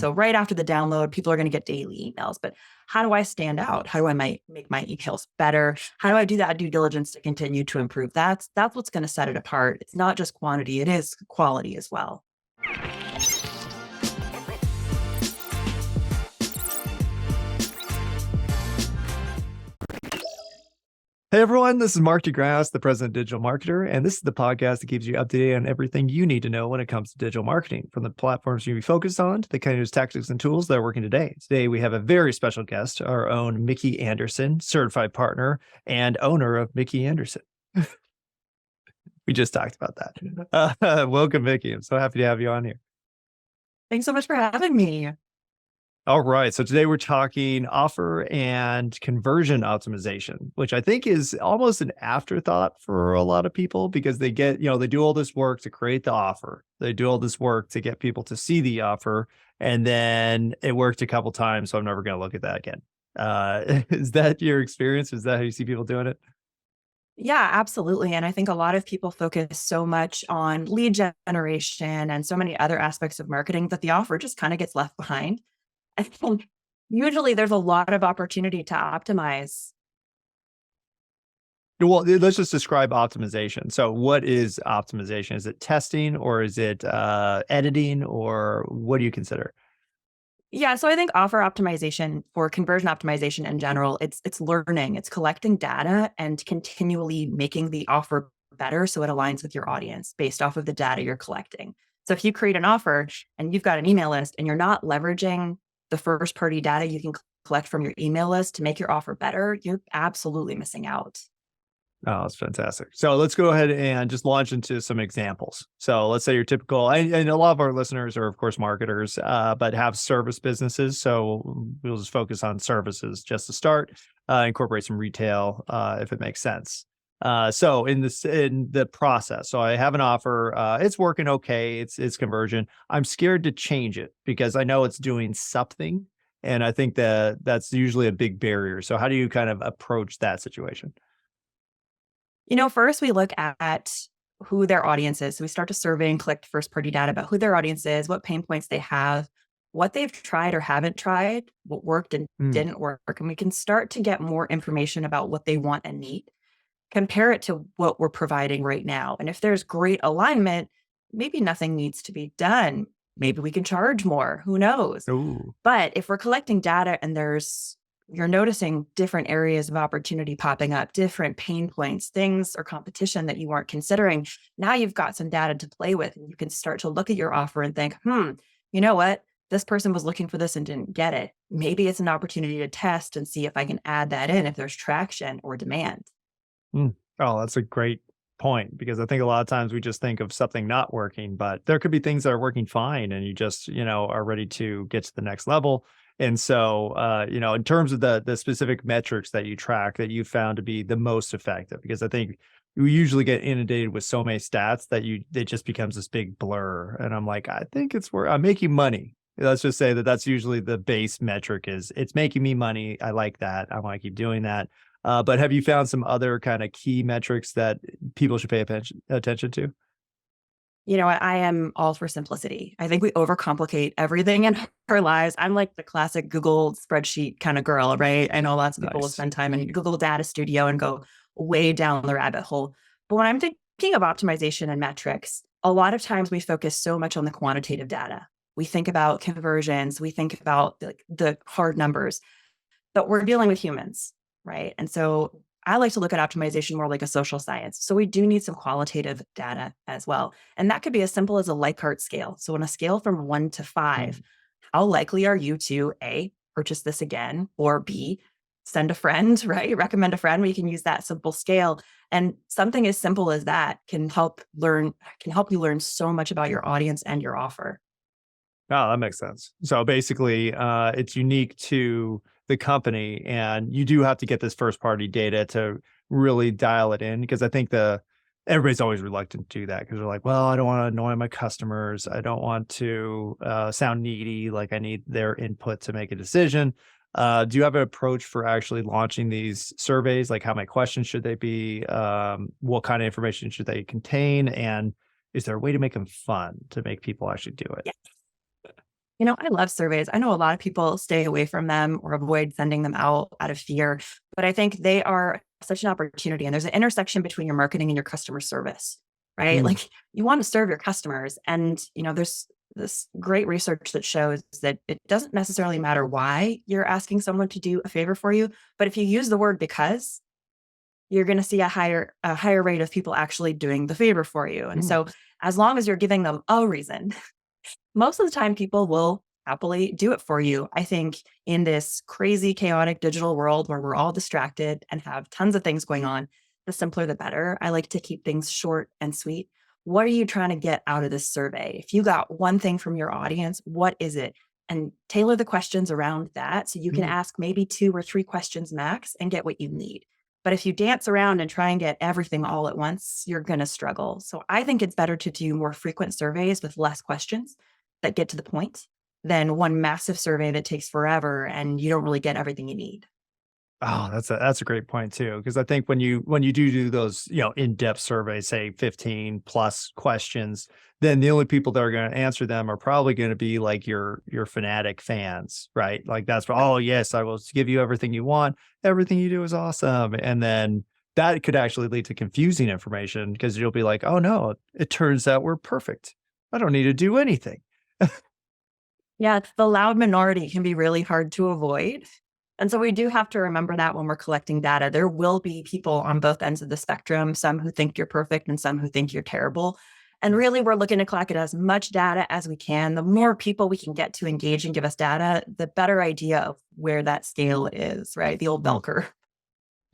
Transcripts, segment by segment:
So right after the download, people are going to get daily emails. But how do I stand out? How do I make my emails better? How do I do that due diligence to continue to improve? That's what's going to set it apart. It's not just quantity, it is quality as well. Hey everyone, this is Mark DeGrasse, the president of Digital Marketer, and this is the podcast that keeps you up to date on everything you need to know when it comes to digital marketing, from the platforms you'll be focused on to the kind of tactics and tools that are working today. Today, we have a very special guest, our own Mickey Anderson, certified partner and owner of Mickey Anderson. We just talked about that. Welcome, Mickey. I'm so happy to have you on here. Thanks so much for having me. All right. So today we're talking offer and conversion optimization, which I think is almost an afterthought for a lot of people because they get, they do all this work to create the offer. They do all this work to get people to see the offer. And then it worked a couple times. So I'm never going to look at that again. Is that your experience? Is that how you see people doing it? Yeah, absolutely. And I think a lot of people focus so much on lead generation and so many other aspects of marketing that the offer just kind of gets left behind. I think usually there's a lot of opportunity to optimize. Well, let's just describe optimization. So what is optimization? Is it testing or is it editing, or what do you consider? Yeah, so I think offer optimization or conversion optimization in general, it's learning, it's collecting data and continually making the offer better so it aligns with your audience based off of the data you're collecting. So if you create an offer and you've got an email list and you're not leveraging the first party data you can collect from your email list to make your offer better, you're absolutely missing out. Oh, that's fantastic. So let's go ahead and just launch into some examples. So let's say your typical, and a lot of our listeners are, of course, marketers, but have service businesses. So we'll just focus on services just to start, incorporate some retail if it makes sense. So in the process, so I have an offer, it's working okay, it's conversion. I'm scared to change it because I know it's doing something, and I think that that's usually a big barrier. So how do you kind of approach that situation? First we look at who their audience is. So we start to survey and collect first party data about who their audience is, what pain points they have, what they've tried or haven't tried, what worked and Mm. didn't work. And we can start to get more information about what they want and need, compare it to what we're providing right now. And if there's great alignment, maybe nothing needs to be done. Maybe we can charge more. Who knows? Ooh. But if we're collecting data and you're noticing different areas of opportunity popping up, different pain points, things or competition that you weren't considering, now you've got some data to play with and you can start to look at your offer and think, you know what? This person was looking for this and didn't get it. Maybe it's an opportunity to test and see if I can add that in if there's traction or demand. Mm. Oh, that's a great point, because I think a lot of times we just think of something not working, but there could be things that are working fine and you just, are ready to get to the next level. And so, in terms of the specific metrics that you track that you found to be the most effective, because I think we usually get inundated with so many stats that it just becomes this big blur. And I'm like, I think I'm making money. Let's just say that that's usually the base metric is it's making me money. I like that. I want to keep doing that. But have you found some other kind of key metrics that people should pay attention to? I am all for simplicity. I think we overcomplicate everything in our lives. I'm like the classic Google spreadsheet kind of girl, right? I know lots of people will Nice. spend time in Google Data Studio and go way down the rabbit hole. But when I'm thinking of optimization and metrics, a lot of times we focus so much on the quantitative data. We think about conversions, we think about the hard numbers, but we're dealing with humans, right? And so I like to look at optimization more like a social science. So we do need some qualitative data as well. And that could be as simple as a Likert scale. So on a scale from 1 to 5, how likely are you to A, purchase this again, or B, send a friend, right? Recommend a friend. We can use that simple scale. And something as simple as that can help you learn so much about your audience and your offer. Oh, that makes sense. So basically, it's unique to the company, and you do have to get this first party data to really dial it in, because I think everybody's always reluctant to do that because they're like, well, I don't want to annoy my customers. I don't want to sound needy, like I need their input to make a decision. Do you have an approach for actually launching these surveys? Like, how many questions should they be? What kind of information should they contain? And is there a way to make them fun to make people actually do it? Yeah. I love surveys. I know a lot of people stay away from them or avoid sending them out of fear, but I think they are such an opportunity. And there's an intersection between your marketing and your customer service, right? Mm, Like you want to serve your customers. And, there's this great research that shows that it doesn't necessarily matter why you're asking someone to do a favor for you, but if you use the word because, you're going to see a higher rate of people actually doing the favor for you. And mm. so as long as you're giving them a reason, most of the time people will happily do it for you. I think in this crazy, chaotic digital world where we're all distracted and have tons of things going on, the simpler the better. I like to keep things short and sweet. What are you trying to get out of this survey? If you got one thing from your audience, what is it? And tailor the questions around that so you can Mm. ask maybe 2 or 3 questions max and get what you need. But if you dance around and try and get everything all at once, you're going to struggle. So I think it's better to do more frequent surveys with less questions that get to the point than one massive survey that takes forever and you don't really get everything you need. Oh, that's a great point too. Because I think when you do those, in-depth surveys, say 15 plus questions, then the only people that are going to answer them are probably going to be like your fanatic fans, right? Like that's for, oh yes, I will give you everything you want. Everything you do is awesome. And then that could actually lead to confusing information because you'll be like, oh no, it turns out we're perfect. I don't need to do anything. Yeah, the loud minority can be really hard to avoid. And so we do have to remember that when we're collecting data. There will be people on both ends of the spectrum, some who think you're perfect and some who think you're terrible. And really, we're looking to collect as much data as we can. The more people we can get to engage and give us data, the better idea of where that scale is, right? The old bell curve.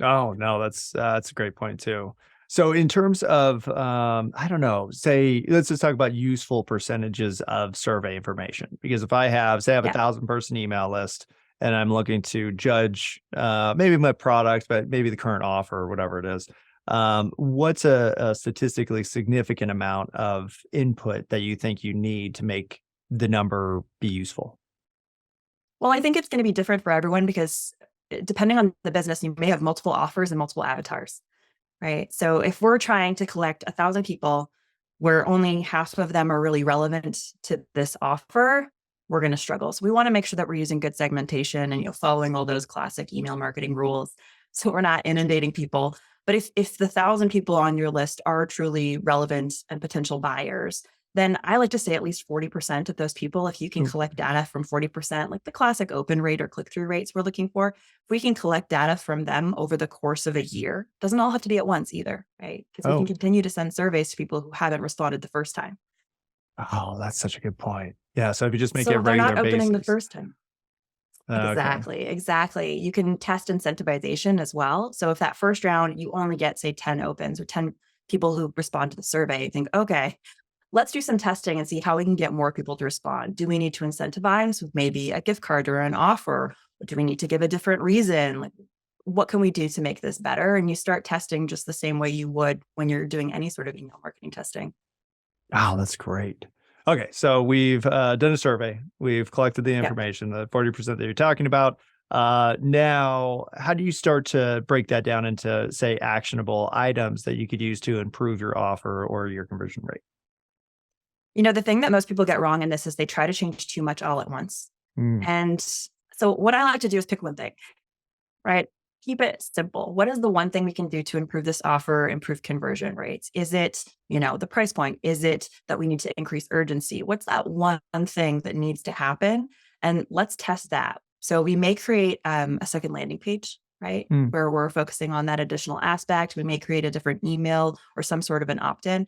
Oh, no, that's a great point too. So in terms of, I don't know, say, let's just talk about useful percentages of survey information. Because if I have, say I have a Yeah. 1,000 person email list and I'm looking to judge, maybe my product, but maybe the current offer or whatever it is, what's a statistically significant amount of input that you think you need to make the number be useful? Well, I think it's going to be different for everyone because depending on the business, you may have multiple offers and multiple avatars. Right. So if we're trying to collect 1,000 people where only half of them are really relevant to this offer, we're going to struggle. So we want to make sure that we're using good segmentation and following all those classic email marketing rules so we're not inundating people. But if the 1,000 people on your list are truly relevant and potential buyers, then I like to say at least 40% of those people, if you can collect data from 40%, like the classic open rate or click-through rates we're looking for, if we can collect data from them over the course of a year, doesn't all have to be at once either, right? Because we can Oh, continue to send surveys to people who haven't responded the first time. oh, that's such a good point. Yeah. So if you just make it So a they're regular not opening the basis. first time. Okay. Exactly, exactly. You can test incentivization as well. So if that first round you only get, say, 10 opens or 10 people who respond to the survey, you think, okay, let's do some testing and see how we can get more people to respond. Do we need to incentivize with maybe a gift card or an offer? Or do we need to give a different reason? Like, what can we do to make this better? And you start testing just the same way you would when you're doing any sort of email marketing testing. Oh, that's great. Okay, so we've done a survey. We've collected the Yep. information, the 40% that you're talking about. Now, how do you start to break that down into, say, actionable items that you could use to improve your offer or your conversion rate? The thing that most people get wrong in this is they try to change too much all at once. Mm, And so what I like to do is pick one thing, right? Keep it simple. What is the one thing we can do to improve this offer, improve conversion rates? Is it, the price point? Is it that we need to increase urgency? What's that one thing that needs to happen? And let's test that. So we may create a second landing page, right? mm. Where we're focusing on that additional aspect. We may create a different email or some sort of an opt in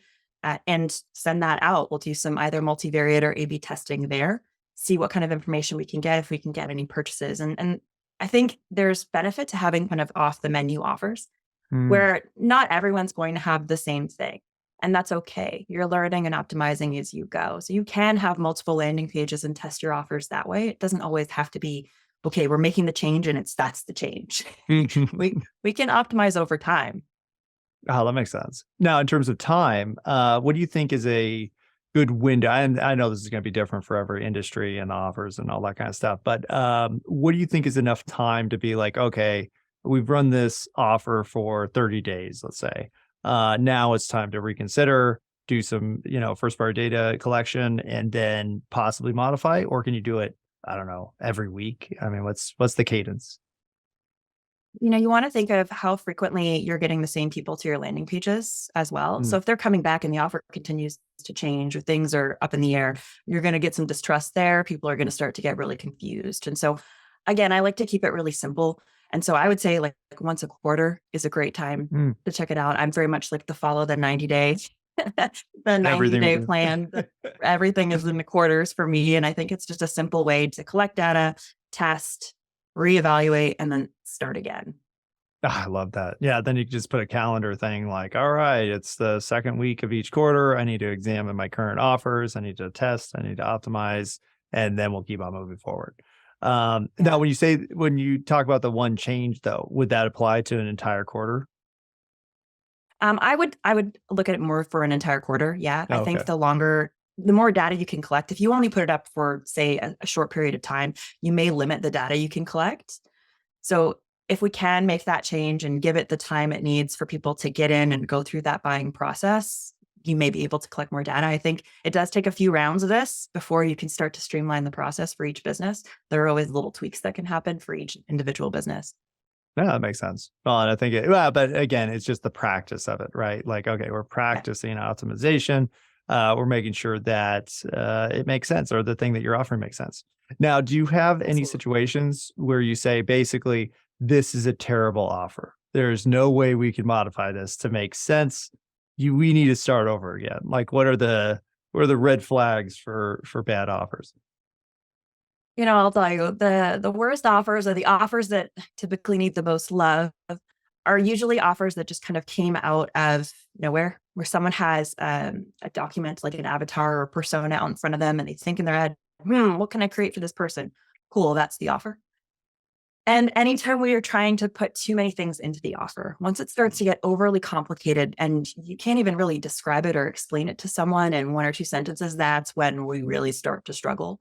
and send that out. We'll do some either multivariate or A B testing there, see what kind of information we can get, if we can get any purchases. And I think there's benefit to having kind of off the menu offers Mm. where not everyone's going to have the same thing. And that's okay. You're learning and optimizing as you go. So you can have multiple landing pages and test your offers that way. It doesn't always have to be, okay, we're making the change and that's the change. We can optimize over time. Oh, that makes sense. Now, in terms of time, what do you think is a good window? And I know this is going to be different for every industry and offers and all that kind of stuff, but what do you think is enough time to be like, okay, we've run this offer for 30 days, let's say. Now it's time to reconsider. do some, first party data collection and then possibly modify, or can you do it, I don't know, every week? I mean, what's the cadence? You want to think of how frequently you're getting the same people to your landing pages as well. Mm, So if they're coming back and the offer continues to change or things are up in the air, you're going to get some distrust there. People are going to start to get really confused. And so, again, I like to keep it really simple. And so I would say like once a quarter is a great time mm, to check it out. I'm very much like the follow the 90 day, the 90 everything we day do. plan. Everything is in the quarters for me. And I think it's just a simple way to collect data, test, reevaluate, and then start again. Ah, I love that. Yeah, then you can just put a calendar thing like, all right, it's the second week of each quarter. I need to examine my current offers. I need to test. I need to optimize, and then we'll keep on moving forward. Now, Yeah. when you talk about the one change, though, would that apply to an entire quarter? I would look at it more for an entire quarter. Yeah. I Oh, think okay. the more data you can collect, if you only put it up for, say, a short period of time, you may limit the data you can collect. So if we can make that change and give it the time it needs for people to get in and go through that buying process, you may be able to collect more data. I think it does take a few rounds of this before you can start to streamline the process for each business. There are always little tweaks that can happen for each individual business. Yeah, that makes sense. Well, and I think well, but again, it's just the practice of it, right? Like, okay, we're Yeah, practicing optimization. We're making sure that it makes sense, or the thing that you're offering makes sense. Now, do you have any absolutely. situations where you say, basically, this is a terrible offer? There's no way we can modify this to make sense. We need to start over again. Like, what are the red flags for bad offers? I'll tell you, the worst offers are the offers that typically need the most love are usually offers that just kind of came out of nowhere, where someone has a document like an avatar or persona out in front of them and they think in their head, what can I create for this person? Cool, that's the offer. And anytime we are trying to put too many things into the offer, once it starts to get overly complicated and you can't even really describe it or explain it to someone in one or two sentences, that's when we really start to struggle.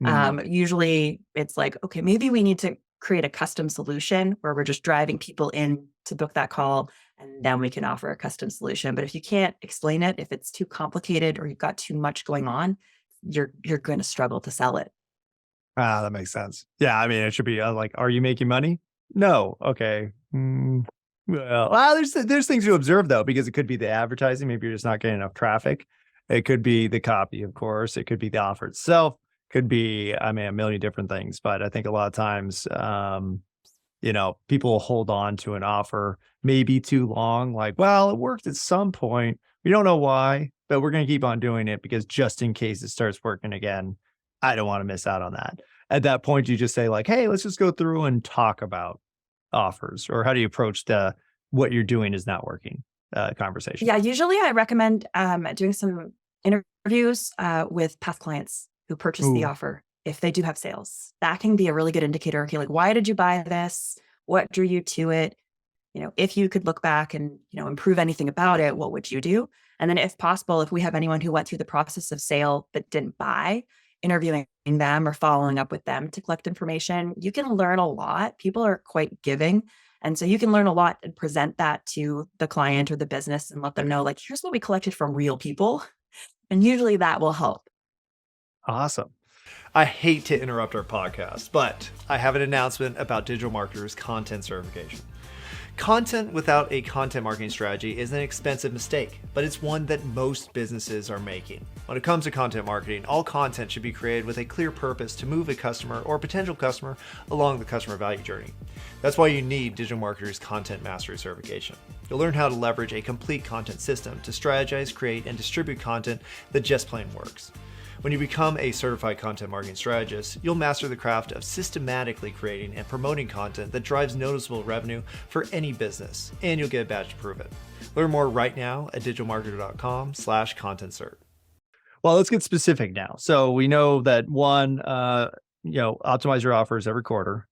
Mm. Usually it's like, okay, maybe we need to create a custom solution where we're just driving people in to book that call and then we can offer a custom solution. But if you can't explain it, if it's too complicated or you've got too much going on, you're going to struggle to sell it. Ah, that makes sense. Yeah, I mean, it should be, like, "Are you making money?" "No." "Okay." Well, there's things to observe, though, because it could be the advertising, maybe you're just not getting enough traffic. It could be the copy, of course, it could be the offer itself, could be, I mean, a million different things, but I think a lot of times, people will hold on to an offer maybe too long, like, "Well, it worked at some point. We don't know why, but we're gonna keep on doing it because just in case it starts working again, I don't wanna miss out on that." At that point, you just say like, "Hey, let's just go through and talk about offers," or how do you approach the "what you're doing is not working," conversation? Yeah, usually I recommend doing some interviews with past clients who purchased the Ooh, offer if they do have sales. That can be a really good indicator. Okay, like why did you buy this? What drew you to it? If you could look back and, improve anything about it, what would you do? And then if possible, if we have anyone who went through the process of sale but didn't buy, interviewing them or following up with them to collect information, you can learn a lot. People are quite giving. And so you can learn a lot and present that to the client or the business and let them know, like, here's what we collected from real people. And usually that will help. awesome. I hate to interrupt our podcast, but I have an announcement about digital marketers content certification. Content without a content marketing strategy is an expensive mistake, but it's one that most businesses are making. When it comes to content marketing, all content should be created with a clear purpose to move a customer or potential customer along the customer value journey. That's why you need Digital Marketers Content Mastery Certification. You'll learn how to leverage a complete content system to strategize, create, and distribute content that just plain works. When you become a certified content marketing strategist, you'll master the craft of systematically creating and promoting content that drives noticeable revenue for any business, and you'll get a badge to prove it. Learn more right now at digitalmarketer.com/content-cert. Well, let's get specific now. So we know that one, optimize your offers every quarter.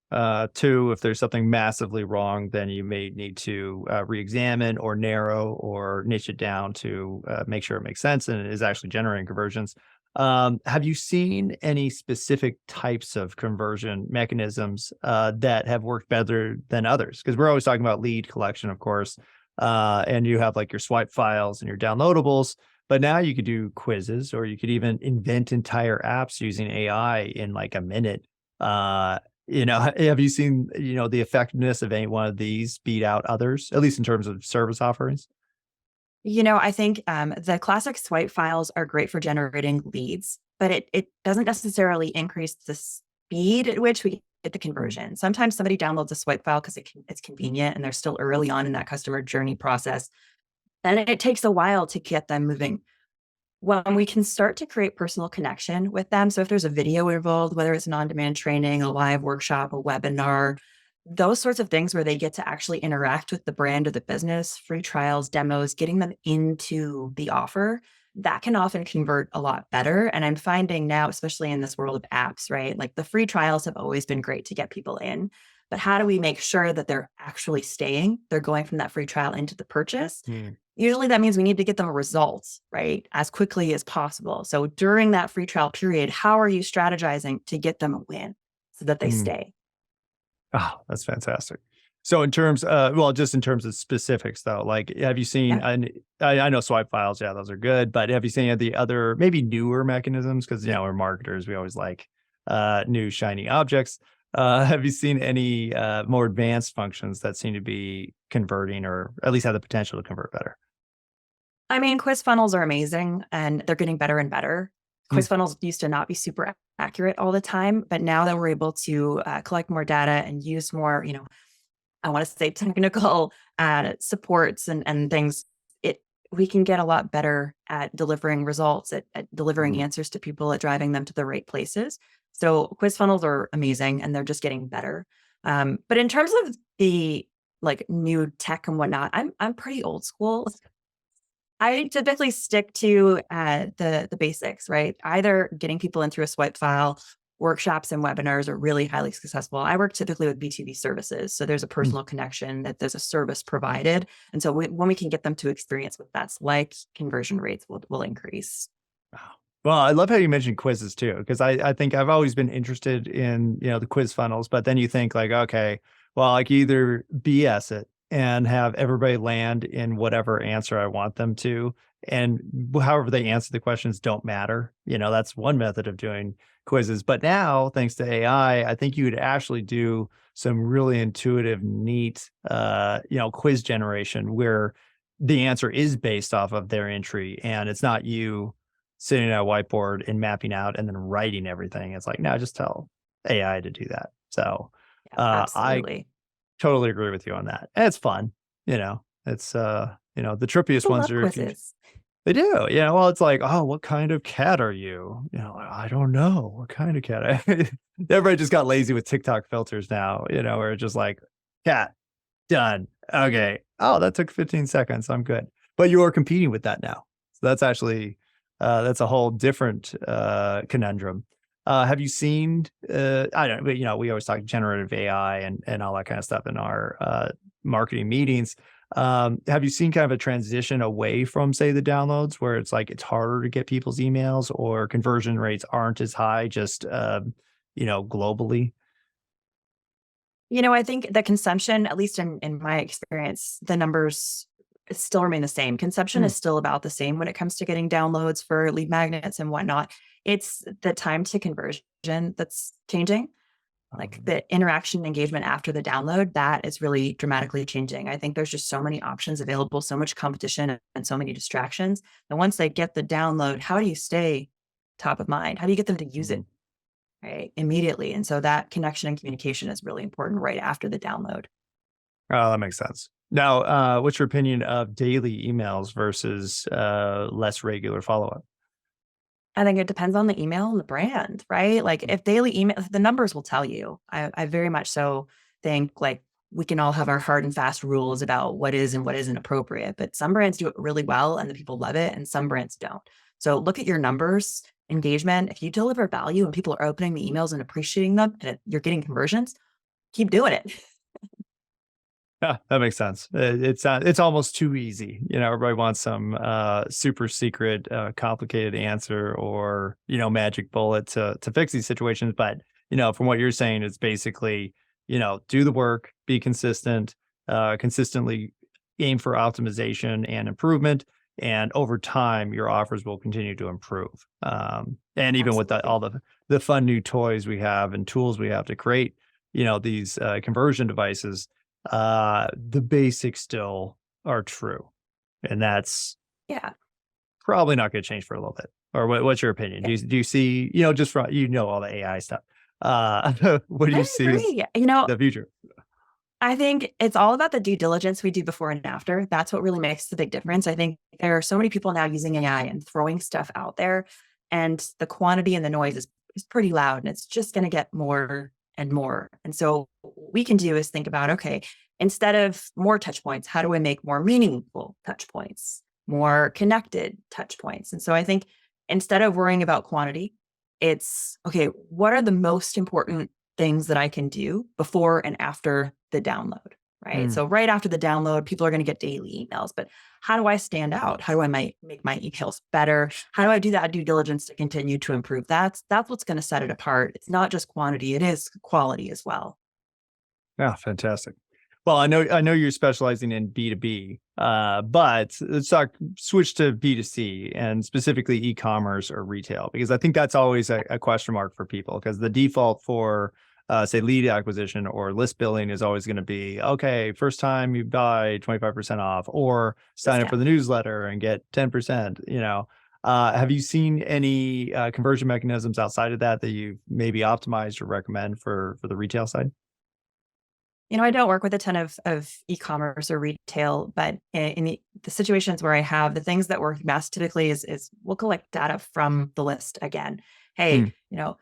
Two, if there's something massively wrong, then you may need to re-examine or narrow or niche it down to make sure it makes sense and is actually generating conversions. Have you seen any specific types of conversion mechanisms that have worked better than others? Because we're always talking about lead collection, of course, and you have like your swipe files and your downloadables. But now you could do quizzes, or you could even invent entire apps using AI in like a minute. Have you seen, the effectiveness of any one of these beat out others, at least in terms of service offerings? I think the classic swipe files are great for generating leads, but it doesn't necessarily increase the speed at which we get the conversion. Sometimes somebody downloads a swipe file because it's convenient and they're still early on in that customer journey process. And it takes a while to get them moving. When we can start to create personal connection with them. So if there's a video involved, whether it's an on-demand training, a live workshop, a webinar, those sorts of things where they get to actually interact with the brand or the business, free trials, demos, getting them into the offer, that can often convert a lot better. And I'm finding now, especially in this world of apps, right? Like the free trials have always been great to get people in, but how do we make sure that they're actually staying? They're going from that free trial into the purchase. Hmm. Usually that means we need to get them results, right? As quickly as possible. So during that free trial period, how are you strategizing to get them a win so that they Hmm. stay? Oh, that's fantastic. So just in terms of specifics though, like have you seen, Yeah. and I know swipe files, yeah, those are good, but have you seen any of the other maybe newer mechanisms? Because we're marketers, we always like new shiny objects. Have you seen any more advanced functions that seem to be converting, or at least have the potential to convert better? I mean, quiz funnels are amazing and they're getting better and better. Hmm. Quiz funnels used to not be super accurate all the time, but now that we're able to collect more data and use more, I want to say technical supports and things, it we can get a lot better at delivering results, at delivering Hmm. answers to people, at driving them to the right places. So quiz funnels are amazing and they're just getting better. But in terms of the like new tech and whatnot, I'm pretty old school. I typically stick to the basics, right? Either getting people in through a swipe file, workshops and webinars are really highly successful. I work typically with B2B services, so there's a Hmm. personal connection that there's a service provided, and so when we can get them to experience what that's like, conversion rates will increase. Oh. Well, I love how you mentioned quizzes too, because I think I've always been interested in, the quiz funnels, but then you think like, okay, well, I can either BS it and have everybody land in whatever answer I want them to. And however they answer the questions don't matter. That's one method of doing quizzes. But now, thanks to AI, I think you would actually do some really intuitive, neat, quiz generation where the answer is based off of their entry and it's not you sitting at a whiteboard and mapping out and then writing everything. It's like, no, just tell AI to do that. So Yeah, I absolutely. totally agree with you on that. And it's fun, it's the trippiest People ones love are if you quizzes. they do. Yeah. Well, it's like, oh, what kind of cat are you? I don't know. What kind of cat? Everybody just got lazy with TikTok filters now, where it's just like, cat, done. Okay. Oh, that took 15 seconds. I'm good. But you are competing with that now. So that's actually that's a whole different conundrum. Have you seen I don't but we always talk generative AI and all that kind of stuff in our marketing meetings. Have you seen kind of a transition away from, say, the downloads where it's like it's harder to get people's emails or conversion rates aren't as high just globally? I think the consumption, at least in my experience, the numbers still remain the same. Consumption Hmm. is still about the same when it comes to getting downloads for lead magnets and whatnot. It's the time to conversion that's changing. Like Um, the interaction and engagement after the download, that is really dramatically changing. I think there's just so many options available, so much competition and so many distractions. And once they get the download, how do you stay top of mind? How do you get them to use mhm. it right immediately? And so that connection and communication is really important right after the download. Oh, that makes sense. Now, what's your opinion of daily emails versus less regular follow-up? I think it depends on the email and the brand, right? Like if daily email, the numbers will tell you. I very much so think like we can all have our hard and fast rules about what is and what isn't appropriate, but some brands do it really well and the people love it and some brands don't. So look at your numbers, engagement. If you deliver value and people are opening the emails and appreciating them and you're getting conversions, keep doing it. Yeah, that makes sense. It's almost too easy. Everybody wants some super secret, complicated answer or magic bullet to fix these situations. But from what you're saying, it's basically do the work, be consistent, consistently aim for optimization and improvement, And over time, your offers will continue to improve. And even with Absolutely. all the fun new toys we have and tools we have to create, these conversion devices, the basics still are true, and that's Yeah. probably not going to change for a little bit. Or what's your opinion? Yeah. Do you see, just from all the AI stuff? What do you I see as agree. the future? I think it's all about the due diligence we do before and after. That's what really makes the big difference. I think there are so many people now using AI and throwing stuff out there, and the quantity and the noise is pretty loud, and it's just going to get more and more. And so what we can do is think about, okay, instead of more touch points, how do I make more meaningful touch points, more connected touch points? And so I think instead of worrying about quantity, it's okay, what are the most important things that I can do before and after the download, right? Mm, So right after the download, people are going to get daily emails, but how do I stand out? How do I make my emails better? How do I do that due diligence to continue to improve? That's what's going to set it apart. It's not just quantity, it is quality as well. yeah, fantastic. Well, I know you're specializing in B2B, but let's switch to B2C and specifically e-commerce or retail, because I think that's always a question mark for people, because the default for say lead acquisition or list building is always going to be, okay, first time you buy 25% off, or sign up for Discount. the newsletter and get 10%, have you seen any conversion mechanisms outside of that that you maybe optimized or recommend for the retail side? I don't work with a ton of e-commerce or retail, but in the situations where I have, the things that work best typically is we'll collect data from the list again. Hey, Mm,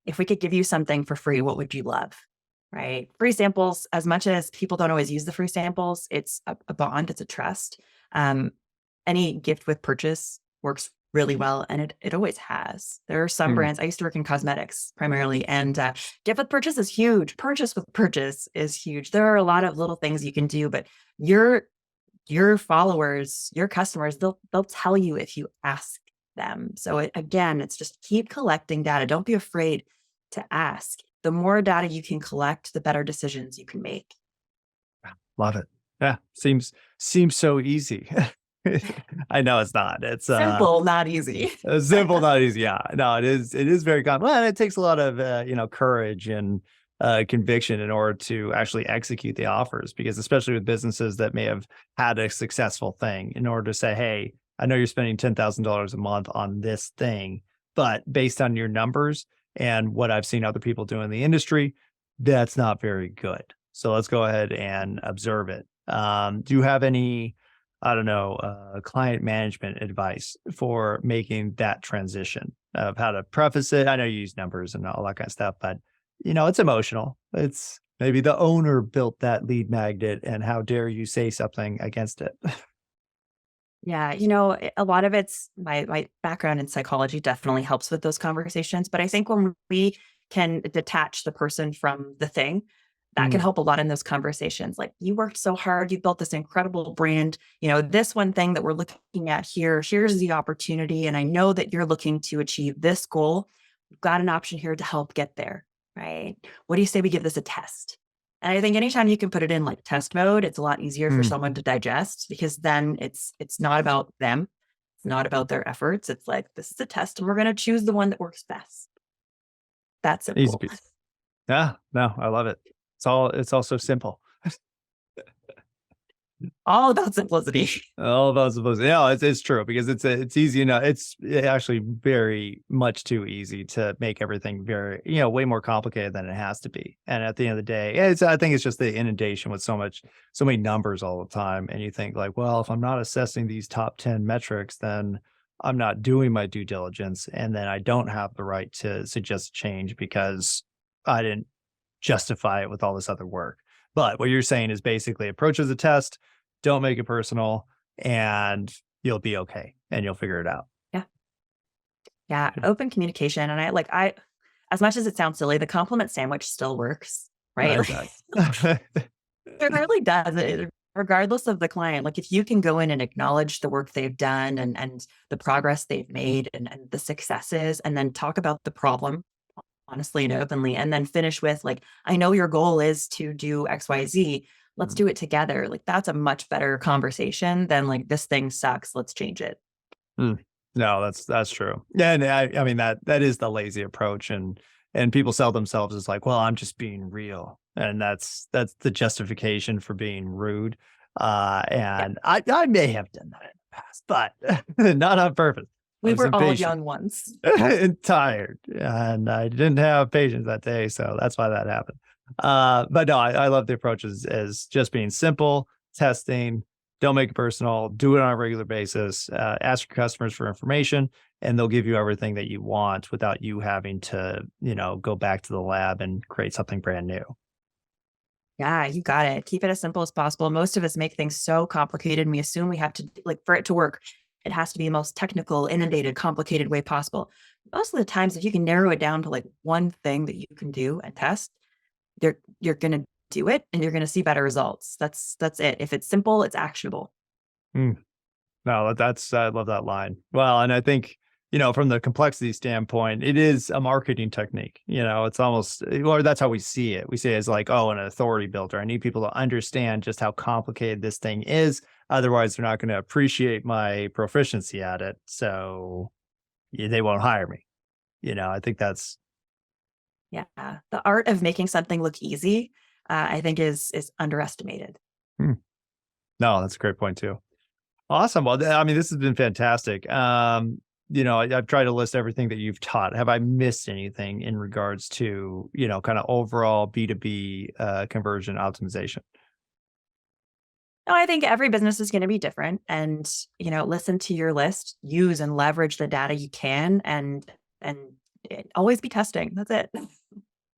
if we could give you something for free, what would you love? Right? Free samples, as much as people don't always use the free samples, it's a bond, it's a trust. Um, any gift with purchase works really well, and it always has. There are some mm. brands. I used to work in cosmetics primarily, and gift with purchase is huge. Purchase with purchase is huge. There are a lot of little things you can do, but your your followers, your customers, they'll tell you if you ask them. So again, it's just keep collecting data. Don't be afraid to ask. The more data you can collect, the better decisions you can make. Love it. Yeah, seems so easy. I know it's not. It's Simple, not easy. simple, not easy. Yeah, no, it is very common. Well, it takes a lot of courage and conviction in order to actually execute the offers, because especially with businesses that may have had a successful thing, in order to say, hey, I know you're spending $10,000 a month on this thing, but based on your numbers and what I've seen other people do in the industry, that's not very good. So let's go ahead and observe it. Do you have any, I don't know, client management advice for making that transition of how to preface it? I know you use numbers and all that kind of stuff, but it's emotional. It's maybe the owner built that lead magnet, and how dare you say something against it? Yeah, a lot of it's my background in psychology definitely helps with those conversations. But I think when we can detach the person from the thing, that can Mm, help a lot in those conversations. Like, you worked so hard, you built this incredible brand. This one thing that we're looking at here, here's the opportunity. And I know that you're looking to achieve this goal. We've got an option here to help get there, right? What do you say we give this a test? And I think anytime you can put it in like test mode, it's a lot easier for mm, someone to digest, because then it's not about them. It's not about their efforts. It's like, this is a test and we're going to choose the one that works best. That easy simple. peasy. Yeah, no, I love it. It's all so simple. All about simplicity. All about supposed, yeah, it's true, because it's easy enough. It's actually very much too easy to make everything very, way more complicated than it has to be. And at the end of the day, I think it's just the inundation with so many numbers all the time. And you think like, well, if I'm not assessing these top 10 metrics, then I'm not doing my due diligence. And then I don't have the right to suggest change, because I didn't justify it with all this other work. But what you're saying is basically approach as a test, don't make it personal, and you'll be okay and you'll figure it out. Yeah. Yeah. Yeah. Open communication. And as much as it sounds silly, the compliment sandwich still works, right? Exactly. It really does. Regardless of the client, like, if you can go in and acknowledge the work they've done and the progress they've made, and the successes, and then talk about the problem honestly and openly, and then finish with like, I know your goal is to do XYZ. let's do it together. Like that's a much better conversation than like this thing sucks, let's change it. Mm. No, that's true. Yeah, and I mean that is the lazy approach, and people sell themselves as like, well, I'm just being real, and that's the justification for being rude. Yeah. And I may have done that in the past, but not on purpose. I We was were all impatient young once. and tired, and I didn't have patience that day, so that's why that happened. But no, I love the approach as just being simple, testing, don't make it personal, do it on a regular basis, ask your customers for information, and they'll give you everything that you want without you having to, go back to the lab and create something brand new. Yeah, you got it. Keep it as simple as possible. Most of us make things so complicated and we assume we have to like for it to work, it has to be the most technical, inundated, complicated way possible. Most of the times, if you can narrow it down to like one thing that you can do and test, you're gonna do it and you're gonna see better results. That's it. If it's simple, it's actionable. Mm. No, that's I love that line. Well, and I think, from the complexity standpoint, it is a marketing technique. It's almost, or that's how we see it. We see it as like, oh, an authority builder. I need people to understand just how complicated this thing is. Otherwise, they're not going to appreciate my proficiency at it. So they won't hire me. I think that's, Yeah. The art of making something look easy, I think is underestimated. hmm. No, that's a great point too. Awesome. Well, I mean, this has been fantastic. I've tried to list everything that you've taught. Have I missed anything in regards to, kind of overall B2B conversion optimization? No, I think every business is going to be different and, listen to your list, use and leverage the data you can and always be testing. That's it.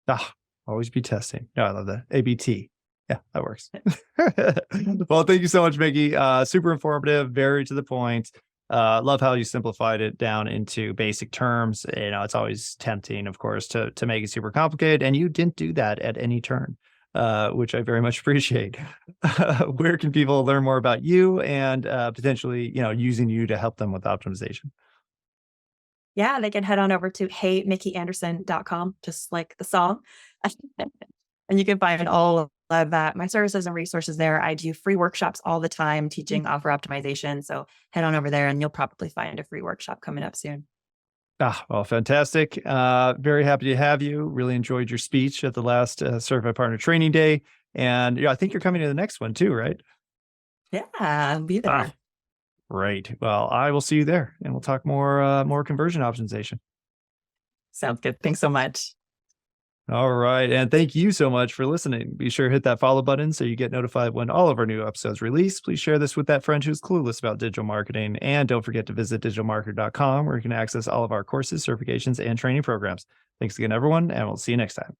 Ah, always be testing. No, I love that. ABT. Yeah, that works. Well, thank you so much, Mickey. Super informative, very to the point. Love how you simplified it down into basic terms. It's always tempting, of course, to make it super complicated, and you didn't do that at any turn, which I very much appreciate. Where can people learn more about you and potentially, using you to help them with optimization? Yeah, they can head on over to heymickyAnderson.com, just like the song. And you can find all of that, my services and resources there. I do free workshops all the time teaching offer optimization. So head on over there and you'll probably find a free workshop coming up soon. Ah, well, fantastic. Very happy to have you. Really enjoyed your speech at the last Certified Partner Training Day. And I think you're coming to the next one too, right? Yeah, I'll be Ah, there. great. Well, I will see you there and we'll talk more conversion optimization. Sounds good. Thanks so much. All right. And thank you so much for listening. Be sure to hit that follow button so you get notified when all of our new episodes release. Please share this with that friend who's clueless about digital marketing. And don't forget to visit digitalmarketer.com where you can access all of our courses, certifications, and training programs. Thanks again, everyone, and we'll see you next time.